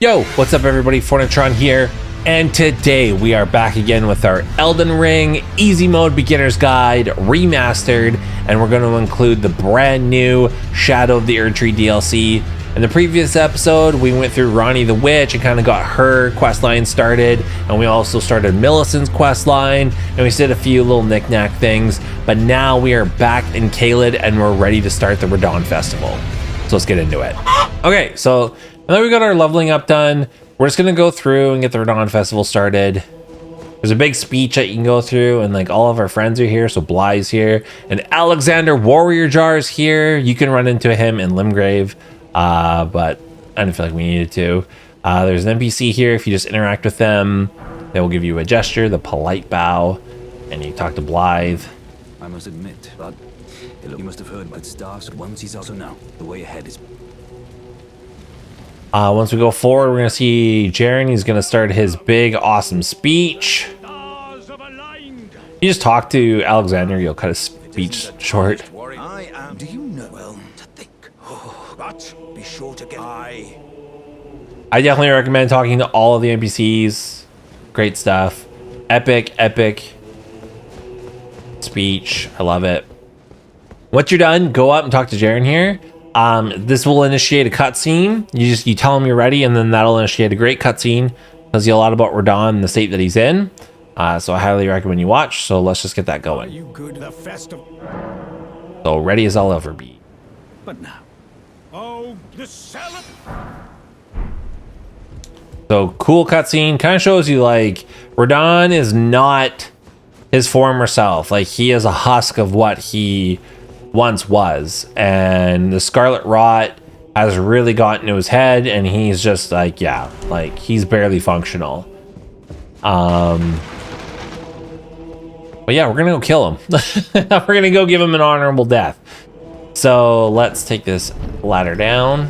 Yo, what's up everybody, FornaTRON here, and today we are back again with our Elden Ring Easy Mode Beginner's Guide Remastered, and we're going to include the brand new Shadow of the Erdtree DLC. In the previous episode, we went through Ranni the Witch and kind of got her questline started, and we also started Millicent's questline, and we did a few little knick-knack things, but now we are back in Caelid and we're ready to start the Radahn Festival. So let's get into it. Okay, so now that we got our leveling up done, we're just gonna go through and get the Radahn Festival started. There's a big speech that you can go through, and like all of our friends are here. So Bly's here, and Alexander Warrior Jar's here. You can run into him in Limgrave, but I didn't feel like we needed to. There's an NPC here. If you just interact with them, they will give you a gesture, the polite bow, and you talk to Blythe. I must admit, but you must have heard good stars once. He's also now. The way ahead is. Once we go forward, we're going to see Jaren. He's going to start his big, awesome speech. You just talk to Alexander, you'll cut his speech short. I am. Do you know well to think? But be sure to get. I definitely recommend talking to all of the NPCs. Great stuff. Epic speech. I love it. Once you're done, go up and talk to Jaren here. This will initiate a cutscene. You tell him you're ready, and then that'll initiate a great cutscene. Tells you a lot about Radahn and the state that he's in. So I highly recommend you watch. So let's just get that going. Are you good? The festival. So ready as I'll ever be. But now. Oh, the celeb. So cool cutscene. Kind of shows you like Radahn is not his former self. Like he is a husk of what he once was, and the Scarlet Rot has really gotten to his head, and he's just like, yeah, like he's barely functional. But yeah, we're gonna go kill him. We're gonna go give him an honorable death. So let's take this ladder down.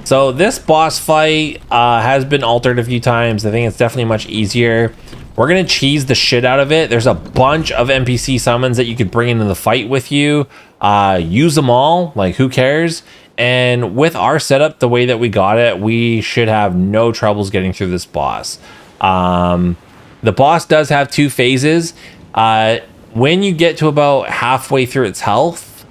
So this boss fight has been altered a few times. I think it's definitely much easier. We're gonna cheese the shit out of it. There's a bunch of NPC summons that you could bring into the fight with you. Use them all, like who cares? And with our setup, the way that we got it, we should have no troubles getting through this boss. The boss does have two phases. When you get to about halfway through its health,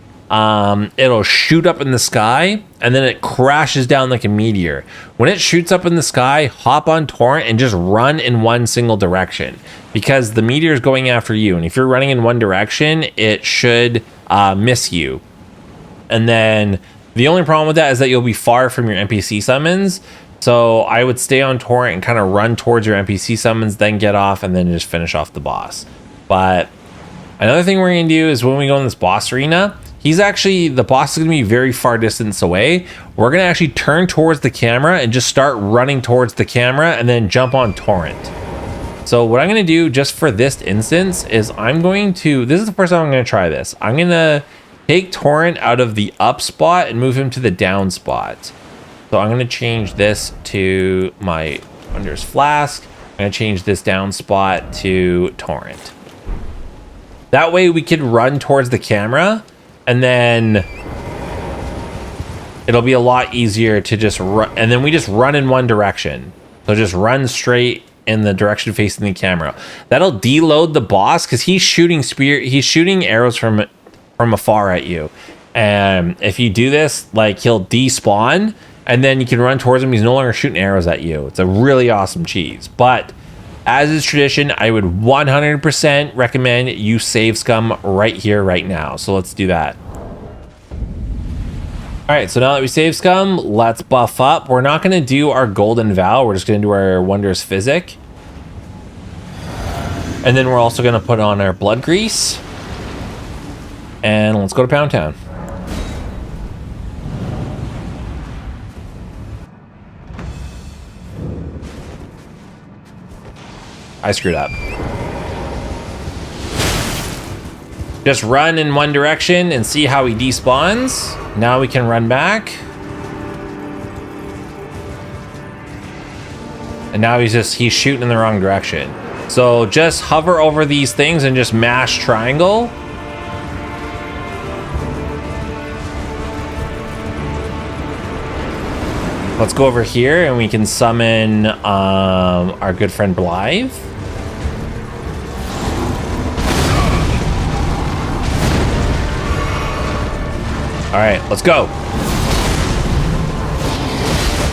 it'll shoot up in the sky and then it crashes down like a meteor. When it shoots up in the sky, hop on Torrent and just run in one single direction, because the meteor is going after you, and if you're running in one direction, it should miss you. And then the only problem with that is that you'll be far from your NPC summons. So I would stay on Torrent and kind of run towards your NPC summons, then get off, and then just finish off the boss. But another thing we're gonna do is when we go in this boss arena, the boss is gonna be very far distance away. We're gonna actually turn towards the camera and just start running towards the camera and then jump on Torrent. So what I'm gonna do just for this instance is this is the first time I'm gonna try this. I'm gonna take Torrent out of the up spot and move him to the down spot. So I'm gonna change this to my Wondrous Flask. I'm gonna change this down spot to Torrent. That way we can run towards the camera, and then it'll be a lot easier to just run, and then we just run in one direction. So just run straight in the direction facing the camera. That'll deload the boss, because he's shooting arrows from afar at you. And if you do this, like, he'll despawn, and then you can run towards him. He's no longer shooting arrows at you. It's a really awesome cheese. But as is tradition, I would 100% recommend you save scum right here, right now. So let's do that. All right, so now that we save scum, let's buff up. We're not gonna do our golden vow. We're just gonna do our wondrous physic. And then we're also gonna put on our blood grease. And let's go to Pound Town. I screwed up. Just run in one direction and see how he despawns. Now we can run back. And now he's shooting in the wrong direction. So just hover over these things and just mash triangle. Let's go over here and we can summon our good friend Blythe. All right, let's go.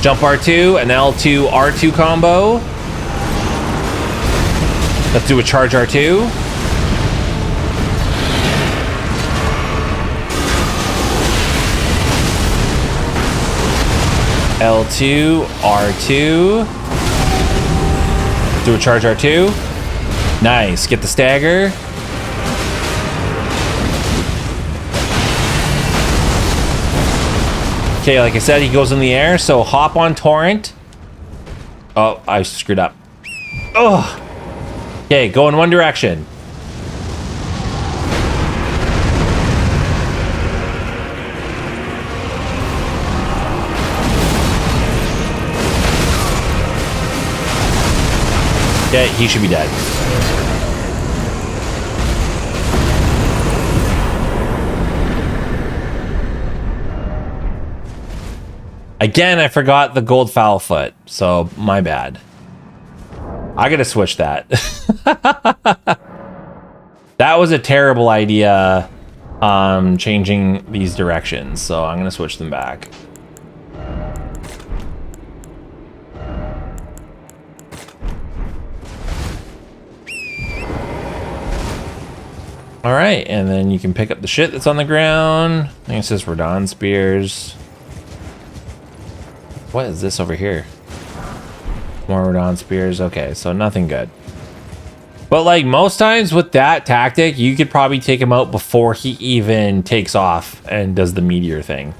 Jump R2 and L2 R2 combo. Let's do a charge R2. L2 R2. Do a charge R2. Nice. Get the stagger. Okay, like I said, he goes in the air, so hop on Torrent. Oh, I screwed up. Oh. Okay, go in one direction. Okay, he should be dead. Again, I forgot the gold foul foot, so my bad. I gotta switch that. That was a terrible idea, changing these directions, so I'm gonna switch them back. All right, and then you can pick up the shit that's on the ground. I think it says Radahn spears. What is this over here? More Radahn spears. Okay, so nothing good. But like most times with that tactic, you could probably take him out before he even takes off and does the meteor thing.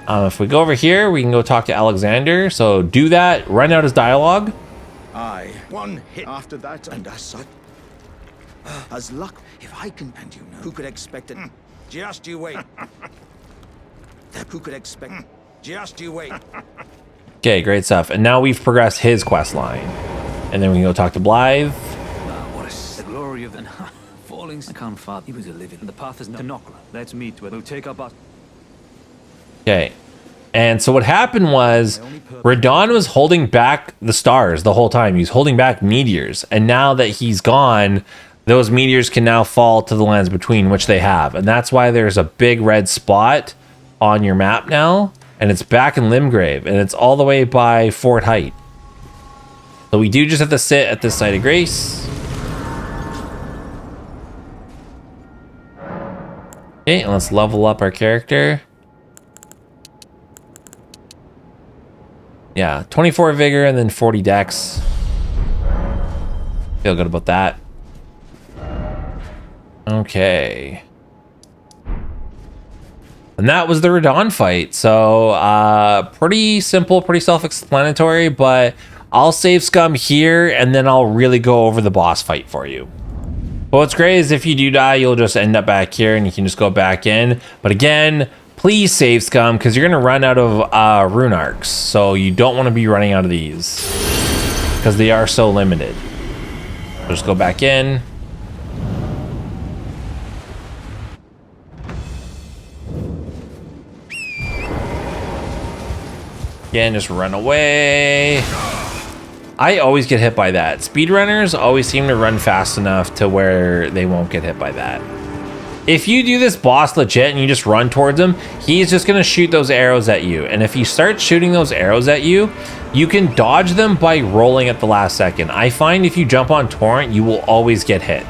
If we go over here, we can go talk to Alexander. So do that, run out his dialogue. Aye, one hit after that, and as such, as luck, if I can, and you know, who could expect it? Just you wait. Who could expect? Just you wait. Okay, great stuff. And now we've progressed his quest line. And then we can go talk to Blythe. What is the glory of the falling? I can't fight. He was a living. The path is to Nokron. Let's meet where we'll take our bus. Okay. And so what happened was Radahn was holding back the stars the whole time. He was holding back meteors. And now that he's gone, those meteors can now fall to the lands between, which they have. And that's why there's a big red spot on your map now. And it's back in Limgrave, and it's all the way by Fort Heigh. So we do just have to sit at this site of grace. Okay, and let's level up our character. Yeah, 24 vigor and then 40 dex. Feel good about that. Okay. And that was the Radahn fight. So pretty simple, pretty self-explanatory, but I'll save scum here and then I'll really go over the boss fight for you. But what's great is if you do die, you'll just end up back here and you can just go back in. But again, please save scum because you're going to run out of rune arcs. So you don't want to be running out of these because they are so limited. So just go back in. Again, just run away. I always get hit by that. Speedrunners always seem to run fast enough to where they won't get hit by that. If you do this boss legit and you just run towards him, he's just gonna shoot those arrows at you. And if he starts shooting those arrows at you, you can dodge them by rolling at the last second. I find if you jump on Torrent, you will always get hit.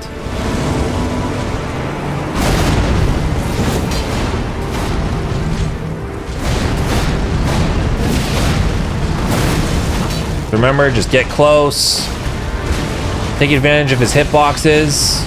Remember, just get close. Take advantage of his hitboxes.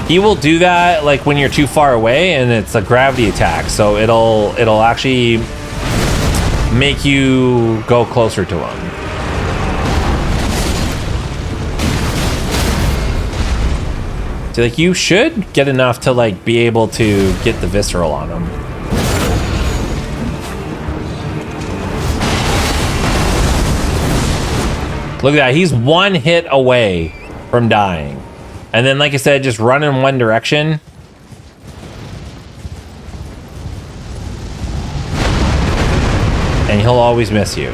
He will do that like when you're too far away and it's a gravity attack. So it'll actually make you go closer to him. So like you should get enough to like be able to get the visceral on him. Look at that. He's one hit away from dying. And then, like I said, just run in one direction. And he'll always miss you.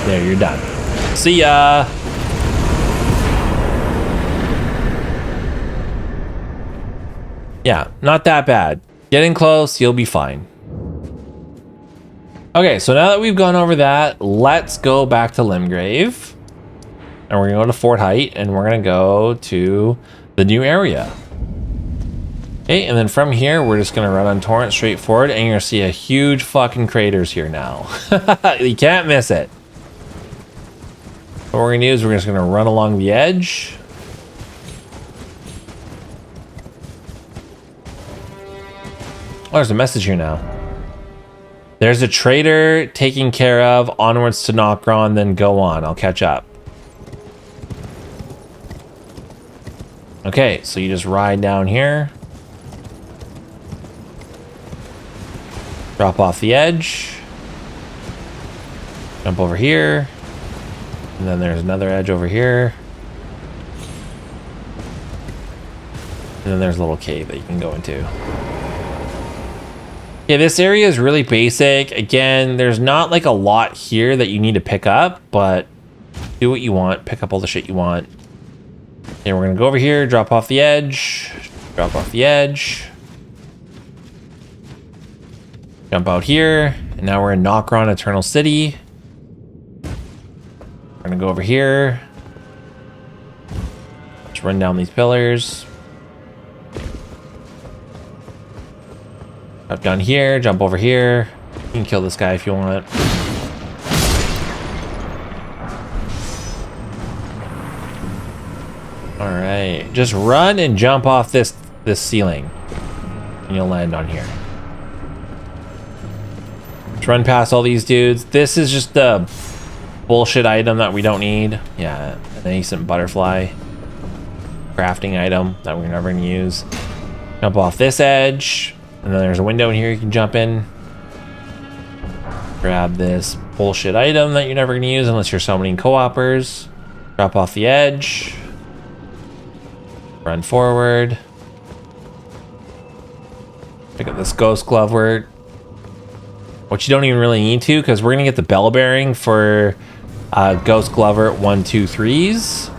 There, you're done. See ya. Yeah, not that bad. Getting close, you'll be fine. Okay, so now that we've gone over that, let's go back to Limgrave. And we're gonna go to Fort Heigh, and we're gonna go to the new area. Okay, and then from here, we're just gonna run on Torrent straight forward, and you're gonna see a huge fucking craters here now. You can't miss it. What we're gonna do is we're just gonna run along the edge. Oh, there's a message here now. There's a trader taken care of. Onwards to Nokron, then go on. I'll catch up. Okay, so you just ride down here. Drop off the edge. Jump over here. And then there's another edge over here. And then there's a little cave that you can go into. Yeah, this area is really basic. Again, there's not like a lot here that you need to pick up, but do what you want. Pick up all the shit you want. And we're gonna go over here, drop off the edge, drop off the edge. Jump out here, and now we're in Nokron, Eternal City. We're gonna go over here. Let's run down these pillars. Up down here, jump over here. You can kill this guy if you want. All right, just run and jump off this ceiling, and you'll land on here. Just run past all these dudes. This is just the bullshit item that we don't need. Yeah, an nascent butterfly crafting item that we're never gonna use. Jump off this edge. And then there's a window in here you can jump in. Grab this bullshit item that you're never going to use unless you're summoning co-opers. Drop off the edge. Run forward. Pick up this Ghost-Glovewort. Which you don't even really need to, because we're going to get the bell bearing for Ghost-Glovewort 1, 2, 3s.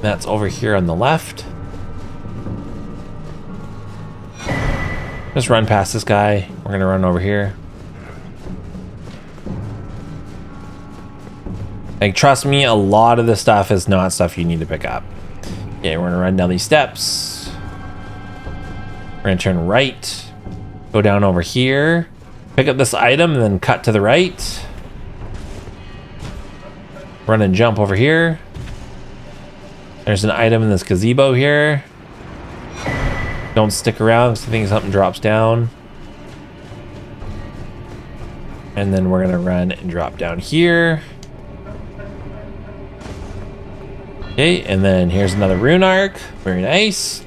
That's over here on the left. Just run past this guy. We're gonna run over here. Like, trust me, a lot of this stuff is not stuff you need to pick up. Okay, we're gonna run down these steps. We're gonna turn right. Go down over here. Pick up this item and then cut to the right. Run and jump over here. There's an item in this gazebo here. Don't stick around because I think something drops down. And then we're gonna run and drop down here. Okay, and then here's another rune arc. Very nice.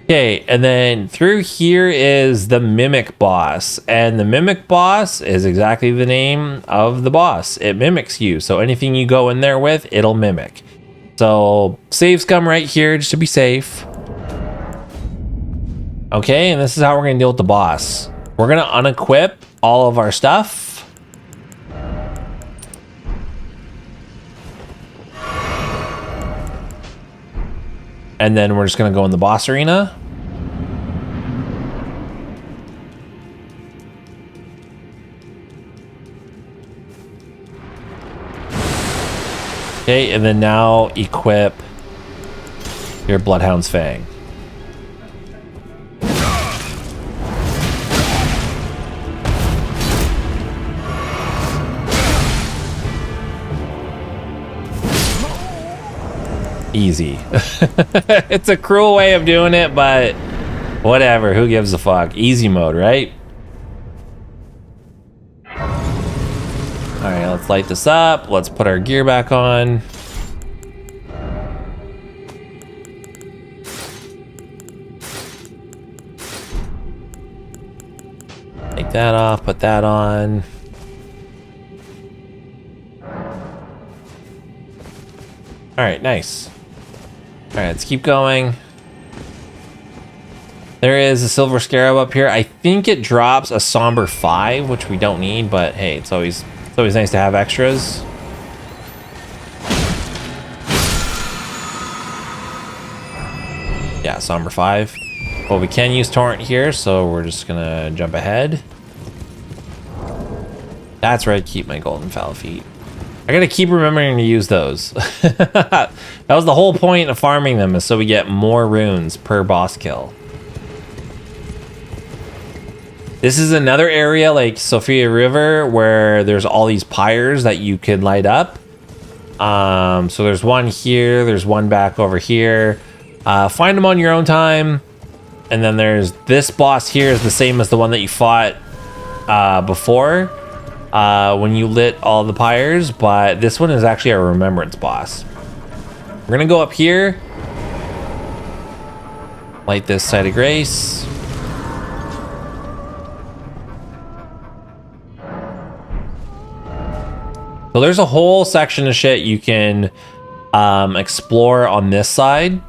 Okay, and then through here is the Mimic boss. And the Mimic boss is exactly the name of the boss. It mimics you. So anything you go in there with, it'll mimic. So saves come right here just to be safe. Okay, and this is how we're gonna deal with the boss. We're gonna unequip all of our stuff. And then we're just gonna go in the boss arena. Okay, and then now equip your Bloodhound's Fang. Easy. It's a cruel way of doing it, but whatever, who gives a fuck? Easy mode, right? Let's light this up. Let's put our gear back on. Take that off, put that on. All right, nice. All right, let's keep going. There is a silver scarab up here. I think it drops a somber 5, which we don't need, but hey, it's always nice to have extras. Yeah, somber 5. Well, we can use torrent here, so we're just gonna jump ahead. That's where I keep my golden foul feet. I gotta keep remembering to use those. That was the whole point of farming them, is so we get more runes per boss kill. This is another area like Sophia River where there's all these pyres that you can light up. So there's one here, there's one back over here. Find them on your own time. And then there's this boss here is the same as the one that you fought before when you lit all the pyres, but this one is actually a remembrance boss. We're gonna go up here, light this site of grace. So there's a whole section of shit you can explore on this side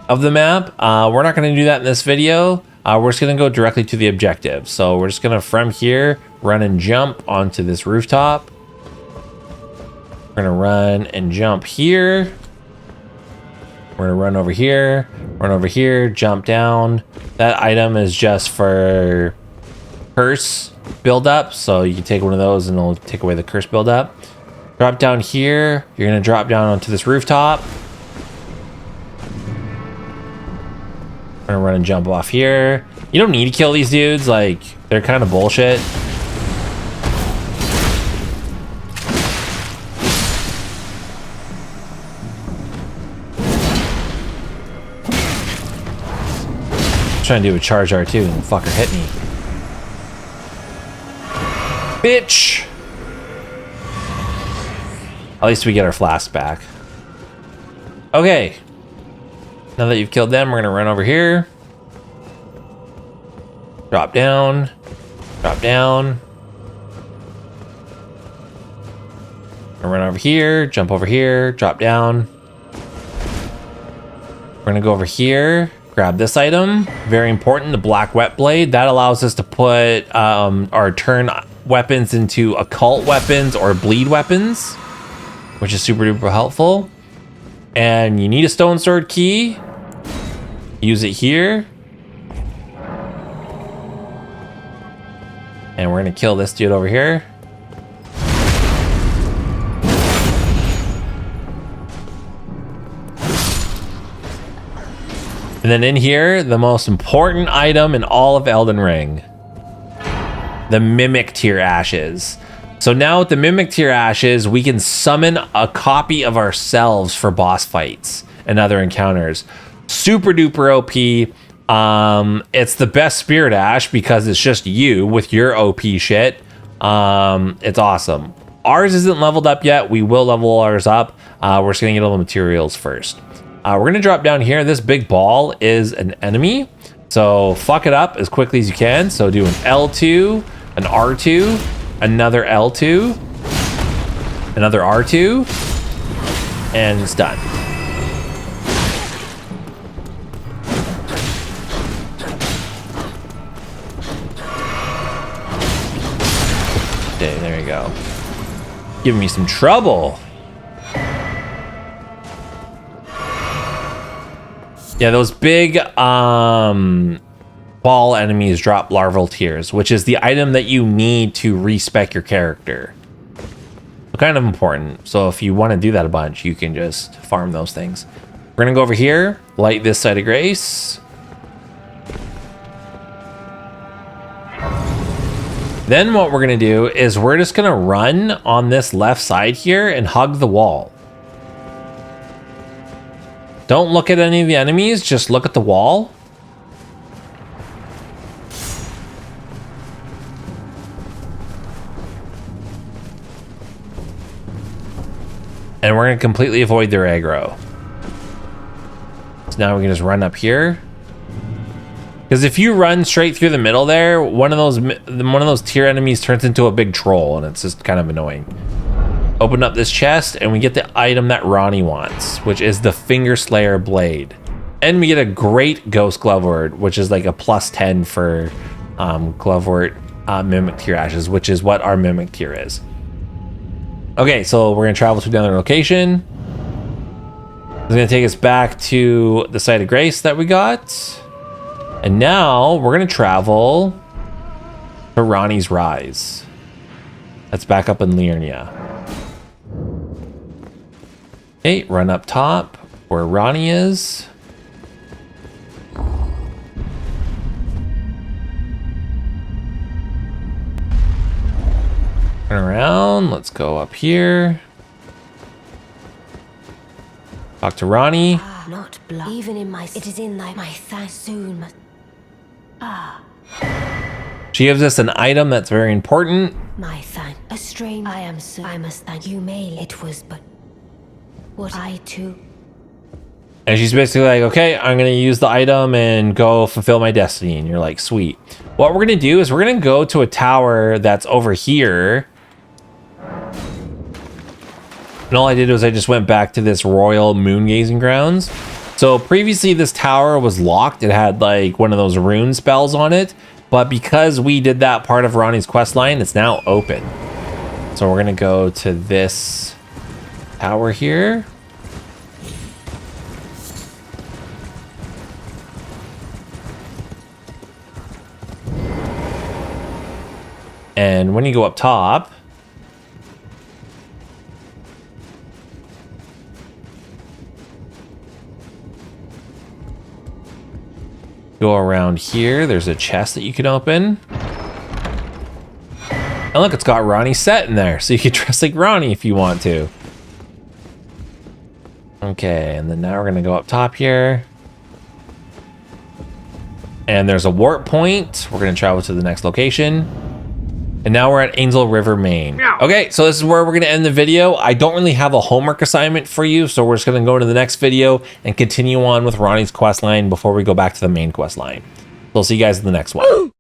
of the map. We're not going to do that in this video. We're just going to go directly to the objective. So we're just going to, from here, run and jump onto this rooftop. We're going to run and jump here. We're going to run over here, jump down. That item is just for curse build up, so you can take one of those and it'll take away the curse build up. Drop down here. You're going to drop down onto this rooftop. I'm gonna run and jump off here. You don't need to kill these dudes, like, they're kind of bullshit. I'm trying to do a charge R2 and the fucker hit me. Bitch! At least we get our flask back. Okay. Now that you've killed them, we're gonna run over here. Drop down. Drop down. Run over here, jump over here, drop down. We're gonna go over here, grab this item. Very important, the black wet blade. That allows us to put our turn weapons into occult weapons or bleed weapons, which is super duper helpful. And you need a stone sword key. Use it here. And we're gonna kill this dude over here. And then in here, the most important item in all of Elden Ring, the Mimic Tier Ashes. So now with the Mimic Tier Ashes, we can summon a copy of ourselves for boss fights and other encounters. Super duper OP. It's the best Spirit Ash because it's just you with your OP shit. It's awesome. Ours isn't leveled up yet. We will level ours up. We're just gonna get all the materials first. We're gonna drop down here. This big ball is an enemy, so fuck it up as quickly as you can. So do an L2, an R2, another L2, another R2, and it's done. Okay, there you go. Giving me some trouble. Yeah, those big ball enemies drop larval tears, which is the item that you need to respec your character. So kind of important. So if you want to do that a bunch, you can just farm those things. We're gonna go over here, light this site of grace. Then what we're gonna do is we're just gonna run on this left side here and hug the wall. Don't look at any of the enemies, just look at the wall. And we're going to completely avoid their aggro. So now we can just run up here. Because if you run straight through the middle there, one of those tier enemies turns into a big troll, and it's just kind of annoying. Open up this chest, and we get the item that Ranni wants, which is the Finger Slayer Blade. And we get a great Ghost-Glovewort, which is like a +10 for Glovewort Mimic Tier Ashes, which is what our Mimic Tier is. Okay, so we're going to travel to another location. It's going to take us back to the Site of Grace that we got. And now we're going to travel to Ranni's Rise. That's back up in Liurnia. Okay, run up top where Ranni is. Turn around. Let's go up here. Talk to Ranni. Not blood. Even in my... It is in thy... My thanks soon must... She gives us an item that's very important. My thank... A strange... I am so... I must thank you, May. It was but... What I too... And she's basically like, okay, I'm going to use the item and go fulfill my destiny. And you're like, sweet. What we're going to do is we're going to go to a tower that's over here. And all I did was I just went back to this royal moon gazing grounds. So previously this tower was locked. It had like one of those rune spells on it. But because we did that part of Ranni's quest line, it's now open. So we're going to go to this tower here. And when you go up top, go around here, there's a chest that you can open. And look, it's got Ranni set in there, so you can dress like Ranni if you want to. Okay, and then now we're gonna go up top here. And there's a warp point. We're gonna travel to the next location. And now we're at Angel River, Maine. Okay, so this is where we're gonna end the video. I don't really have a homework assignment for you, so we're just gonna go into the next video and continue on with Ranni's quest line before we go back to the main quest line. So I'll see you guys in the next one.